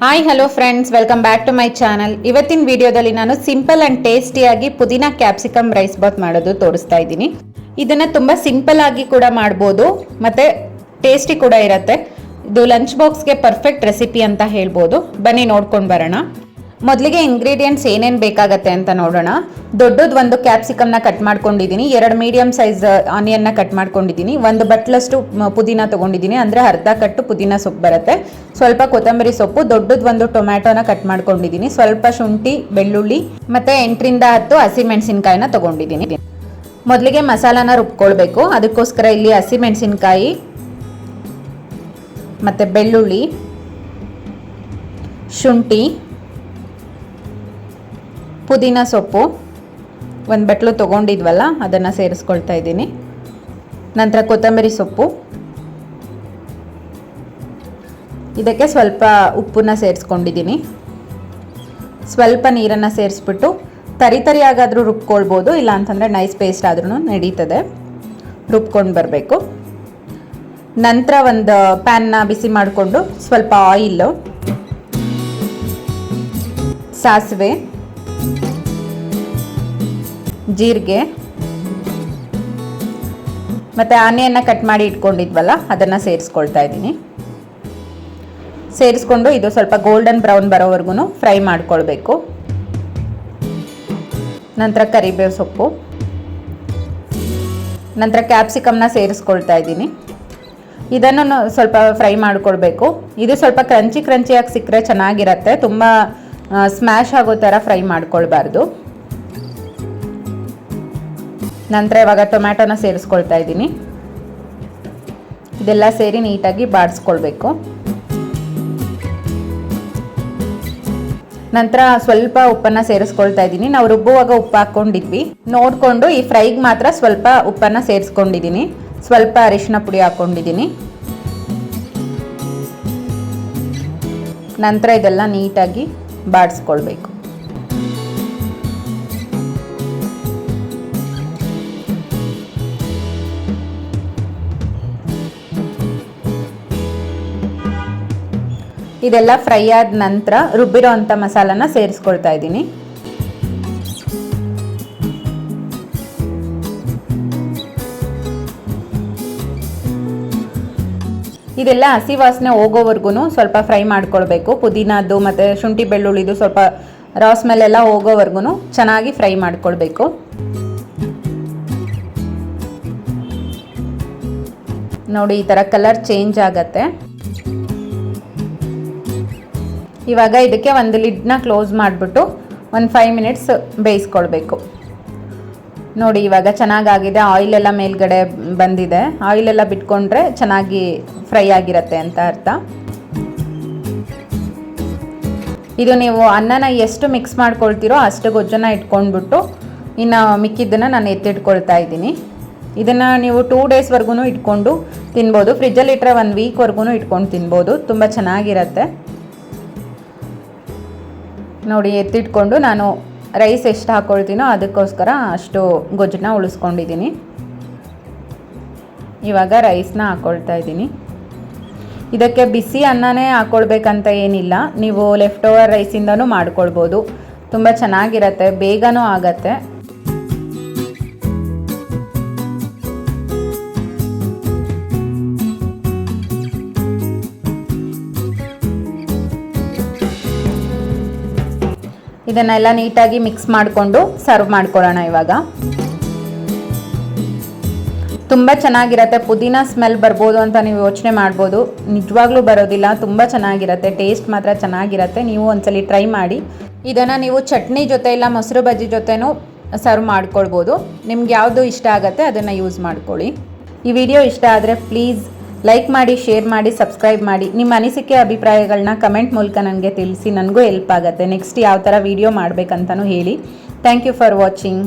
Hi hello friends, welcome back to my channel. ಇವತ್ತಿನ ವಿಡಿಯೋದಲ್ಲಿ ನಾನು ಸಿಂಪಲ್ ಆ್ಯಂಡ್ ಟೇಸ್ಟಿಯಾಗಿ ಪುದೀನಾ ಕ್ಯಾಪ್ಸಿಕಮ್ ರೈಸ್ ಬಾತ್ ಮಾಡೋದು ತೋರಿಸ್ತಾ ಇದ್ದೀನಿ. ಇದನ್ನು ತುಂಬ ಸಿಂಪಲ್ ಆಗಿ ಕೂಡ ಮಾಡ್ಬೋದು ಮತ್ತು ಟೇಸ್ಟಿ ಕೂಡ ಇರುತ್ತೆ. ಇದು ಲಂಚ್ ಬಾಕ್ಸ್ಗೆ ಪರ್ಫೆಕ್ಟ್ ರೆಸಿಪಿ ಅಂತ ಹೇಳ್ಬೋದು. ಬನ್ನಿ ನೋಡ್ಕೊಂಡು ಬರೋಣ. ಮೊದಲಿಗೆ ಇಂಗ್ರೀಡಿಯೆಂಟ್ಸ್ ಏನೇನು ಬೇಕಾಗತ್ತೆ ಅಂತ ನೋಡೋಣ. ದೊಡ್ಡದು ಒಂದು ಕ್ಯಾಪ್ಸಿಕಮ್ನ ಕಟ್ ಮಾಡ್ಕೊಂಡಿದ್ದೀನಿ, 2 ಮೀಡಿಯಮ್ ಸೈಜ್ ಆನಿಯನ್ನ ಕಟ್ ಮಾಡ್ಕೊಂಡಿದ್ದೀನಿ, 1 ಬಟ್ಲಷ್ಟು ಪುದೀನ ತೊಗೊಂಡಿದ್ದೀನಿ, ಅಂದರೆ ಅರ್ಧ ಕಟ್ಟು ಪುದೀನ ಸೊಪ್ಪು ಬರುತ್ತೆ, ಸ್ವಲ್ಪ ಕೊತ್ತಂಬರಿ ಸೊಪ್ಪು, ದೊಡ್ಡದು ಒಂದು ಟೊಮ್ಯಾಟೋನ ಕಟ್ ಮಾಡ್ಕೊಂಡಿದ್ದೀನಿ, ಸ್ವಲ್ಪ ಶುಂಠಿ ಬೆಳ್ಳುಳ್ಳಿ ಮತ್ತು 8ರಿಂದ 10 ಹಸಿಮೆಣಸಿನ್ಕಾಯಿನ ತೊಗೊಂಡಿದ್ದೀನಿ. ಮೊದಲಿಗೆ ಮಸಾಲಾನ ರುಬ್ಕೊಳ್ಬೇಕು. ಅದಕ್ಕೋಸ್ಕರ ಇಲ್ಲಿ ಹಸಿಮೆಣಸಿನ್ಕಾಯಿ ಮತ್ತು ಬೆಳ್ಳುಳ್ಳಿ, ಶುಂಠಿ, ಪುದೀನ ಸೊಪ್ಪು 1 ಬಟ್ಲು ತೊಗೊಂಡಿದ್ವಲ್ಲ ಅದನ್ನು ಸೇರಿಸ್ಕೊಳ್ತಾ ಇದ್ದೀನಿ. ನಂತರ ಕೊತ್ತಂಬರಿ ಸೊಪ್ಪು, ಇದಕ್ಕೆ ಸ್ವಲ್ಪ ಉಪ್ಪನ್ನ ಸೇರಿಸ್ಕೊಂಡಿದ್ದೀನಿ, ಸ್ವಲ್ಪ ನೀರನ್ನು ಸೇರಿಸ್ಬಿಟ್ಟು ತರಿಯಾಗಾದರೂ ರುಬ್ಕೊಳ್ಬೋದು, ಇಲ್ಲ ಅಂತಂದರೆ ನೈಸ್ ಪೇಸ್ಟ್ ಆದ್ರೂ ನಡೀತದೆ. ರುಬ್ಕೊಂಡು ಬರಬೇಕು. ನಂತರ ಒಂದು ಪ್ಯಾನ್ನ ಬಿಸಿ ಮಾಡಿಕೊಂಡು ಸ್ವಲ್ಪ ಆಯಿಲು, ಸಾಸಿವೆ, ಜೀರಿಗೆ ಮತ್ತು ಆನಿಯನ್ನ ಕಟ್ ಮಾಡಿ ಇಟ್ಕೊಂಡಿದ್ವಲ್ಲ ಅದನ್ನು ಸೇರಿಸ್ಕೊಳ್ತಾ ಇದ್ದೀನಿ. ಸೇರಿಸ್ಕೊಂಡು ಇದು ಸ್ವಲ್ಪ ಗೋಲ್ಡನ್ ಬ್ರೌನ್ ಬರೋವರೆಗೂ ಫ್ರೈ ಮಾಡ್ಕೊಳ್ಬೇಕು. ನಂತರ ಕರಿಬೇವು ಸೊಪ್ಪು, ನಂತರ ಕ್ಯಾಪ್ಸಿಕಮ್ನ ಸೇರಿಸ್ಕೊಳ್ತಾ ಇದ್ದೀನಿ. ಇದನ್ನು ಸ್ವಲ್ಪ ಫ್ರೈ ಮಾಡ್ಕೊಳ್ಬೇಕು. ಇದು ಸ್ವಲ್ಪ ಕ್ರಂಚಿಯಾಗಿ ಸಿಕ್ಕರೆ ಚೆನ್ನಾಗಿರುತ್ತೆ, ತುಂಬ ಸ್ಮ್ಯಾಶ್ ಆಗೋ ಥರ ಫ್ರೈ ಮಾಡ್ಕೊಳ್ಬಾರ್ದು. ನಂತರ ಇವಾಗ ಟೊಮ್ಯಾಟೋನ ಸೇರಿಸ್ಕೊಳ್ತಾ ಇದ್ದೀನಿ. ಇದೆಲ್ಲ ಸೇರಿ ನೀಟಾಗಿ ಬಾಡಿಸ್ಕೊಳ್ಬೇಕು. ನಂತರ ಸ್ವಲ್ಪ ಉಪ್ಪನ್ನು ಸೇರಿಸ್ಕೊಳ್ತಾ ಇದ್ದೀನಿ. ನಾವು ರುಬ್ಬುವಾಗ ಉಪ್ಪು ಹಾಕ್ಕೊಂಡಿದ್ವಿ, ನೋಡಿಕೊಂಡು ಈ ಫ್ರೈಗೆ ಮಾತ್ರ ಸ್ವಲ್ಪ ಉಪ್ಪನ್ನು ಸೇರಿಸ್ಕೊಂಡಿದ್ದೀನಿ. ಸ್ವಲ್ಪ ಅರಿಶಿನ ಪುಡಿ ಹಾಕ್ಕೊಂಡಿದ್ದೀನಿ. ನಂತರ ಇದೆಲ್ಲ ನೀಟಾಗಿ ಬಾಡಿಸ್ಕೊಳ್ಬೇಕು. ಇದೆಲ್ಲ ಫ್ರೈ ಆದ ನಂತರ ರುಬ್ಬಿರೋ ಅಂಥ ಮಸಾಲಾನ ಸೇರಿಸ್ಕೊಳ್ತಾ ಇದ್ದೀನಿ. ಇದೆಲ್ಲ ಹಸಿ ವಾಸನೆ ಹೋಗೋವರೆಗೂ ಸ್ವಲ್ಪ ಫ್ರೈ ಮಾಡ್ಕೊಳ್ಬೇಕು. ಪುದೀನದ್ದು ಮತ್ತು ಶುಂಠಿ ಬೆಳ್ಳುಳ್ಳಿದು ಸ್ವಲ್ಪ ರಾ ಸ್ಮೆಲ್ ಎಲ್ಲ ಹೋಗೋವರೆಗೂ ಚೆನ್ನಾಗಿ ಫ್ರೈ ಮಾಡ್ಕೊಳ್ಬೇಕು. ನೋಡಿ, ಈ ಥರ ಕಲರ್ ಚೇಂಜ್ ಆಗತ್ತೆ. ಇವಾಗ ಇದಕ್ಕೆ ಒಂದು ಲಿಡ್ನ ಕ್ಲೋಸ್ ಮಾಡಿಬಿಟ್ಟು ಒಂದು 5 ಮಿನಿಟ್ಸ್ ಬೇಯಿಸ್ಕೊಳ್ಬೇಕು. ನೋಡಿ, ಇವಾಗ ಚೆನ್ನಾಗಾಗಿದೆ. ಆಯಿಲೆಲ್ಲ ಮೇಲ್ಗಡೆ ಬಂದಿದೆ. ಆಯಿಲೆಲ್ಲ ಬಿಟ್ಕೊಂಡ್ರೆ ಚೆನ್ನಾಗಿ ಫ್ರೈ ಆಗಿರುತ್ತೆ ಅಂತ ಅರ್ಥ. ಇದು ನೀವು ಅನ್ನನ ಎಷ್ಟು ಮಿಕ್ಸ್ ಮಾಡ್ಕೊಳ್ತೀರೋ ಅಷ್ಟು ಗೊಜ್ಜನ್ನು ಇಟ್ಕೊಂಡ್ಬಿಟ್ಟು ಇನ್ನು ಮಿಕ್ಕಿದ್ದನ್ನು ನಾನು ಎತ್ತಿಟ್ಕೊಳ್ತಾ ಇದ್ದೀನಿ. ಇದನ್ನು ನೀವು 2 ಡೇಸ್ವರೆಗೂ ಇಟ್ಕೊಂಡು ತಿನ್ಬೋದು. ಫ್ರಿಜ್ಜಲ್ಲಿ ಇಟ್ಟರೆ 1 ವೀಕ್ವರೆಗೂ ಇಟ್ಕೊಂಡು ತಿನ್ಬೋದು, ತುಂಬ ಚೆನ್ನಾಗಿರುತ್ತೆ. ನೋಡಿ, ಎತ್ತಿಟ್ಕೊಂಡು ನಾನು ರೈಸ್ ಎಷ್ಟು ಹಾಕ್ಕೊಳ್ತೀನೋ ಅದಕ್ಕೋಸ್ಕರ ಅಷ್ಟು ಗೊಜ್ಜನ್ನ ಉಳಿಸ್ಕೊಂಡಿದ್ದೀನಿ. ಇವಾಗ ರೈಸ್ನ ಹಾಕ್ಕೊಳ್ತಾ ಇದ್ದೀನಿ. ಇದಕ್ಕೆ ಬಿಸಿ ಅನ್ನನೇ ಹಾಕ್ಕೊಳ್ಬೇಕಂತ ಏನಿಲ್ಲ, ನೀವು ಲೆಫ್ಟ್ ಓವರ್ ರೈಸಿಂದನೂ ಮಾಡ್ಕೊಳ್ಬೋದು. ತುಂಬ ಚೆನ್ನಾಗಿರುತ್ತೆ, ಬೇಗನೂ ಆಗತ್ತೆ. ಇದನ್ನೆಲ್ಲ ನೀಟಾಗಿ ಮಿಕ್ಸ್ ಮಾಡಿಕೊಂಡು ಸರ್ವ್ ಮಾಡ್ಕೊಳ್ಳೋಣ. ಇವಾಗ ತುಂಬ ಚೆನ್ನಾಗಿರುತ್ತೆ. ಪುದೀನ ಸ್ಮೆಲ್ ಬರ್ಬೋದು ಅಂತ ನೀವು ಯೋಚನೆ ಮಾಡ್ಬೋದು, ನಿಜವಾಗ್ಲೂ ಬರೋದಿಲ್ಲ. ತುಂಬ ಚೆನ್ನಾಗಿರುತ್ತೆ, ಟೇಸ್ಟ್ ಮಾತ್ರ ಚೆನ್ನಾಗಿರುತ್ತೆ. ನೀವು ಒಂದ್ಸಲಿ ಟ್ರೈ ಮಾಡಿ. ಇದನ್ನು ನೀವು ಚಟ್ನಿ ಜೊತೆ ಇಲ್ಲ ಮೊಸರು ಬಜ್ಜಿ ಜೊತೆನೂ ಸರ್ವ್ ಮಾಡ್ಕೊಳ್ಬೋದು. ನಿಮ್ಗೆ ಯಾವುದು ಇಷ್ಟ ಆಗುತ್ತೆ ಅದನ್ನು ಯೂಸ್ ಮಾಡ್ಕೊಳ್ಳಿ. ಈ ವಿಡಿಯೋ ಇಷ್ಟ ಆದರೆ ಪ್ಲೀಸ್ ಲೈಕ್ ಮಾಡಿ, ಶೇರ್ ಮಾಡಿ, ಸಬ್ಸ್ಕ್ರೈಬ್ ಮಾಡಿ. ನಿಮ್ಮ ಅನಿಸಿಕೆ ಅಭಿಪ್ರಾಯಗಳನ್ನ ಕಮೆಂಟ್ ಮೂಲಕ ನನಗೆ ತಿಳಿಸಿ, ನನಗೂ ಹೆಲ್ಪ್ ಆಗುತ್ತೆ. ನೆಕ್ಸ್ಟ್ ಯಾವ ಥರ ವಿಡಿಯೋ ಮಾಡಬೇಕಂತನೂ ಹೇಳಿ. Thank you for watching.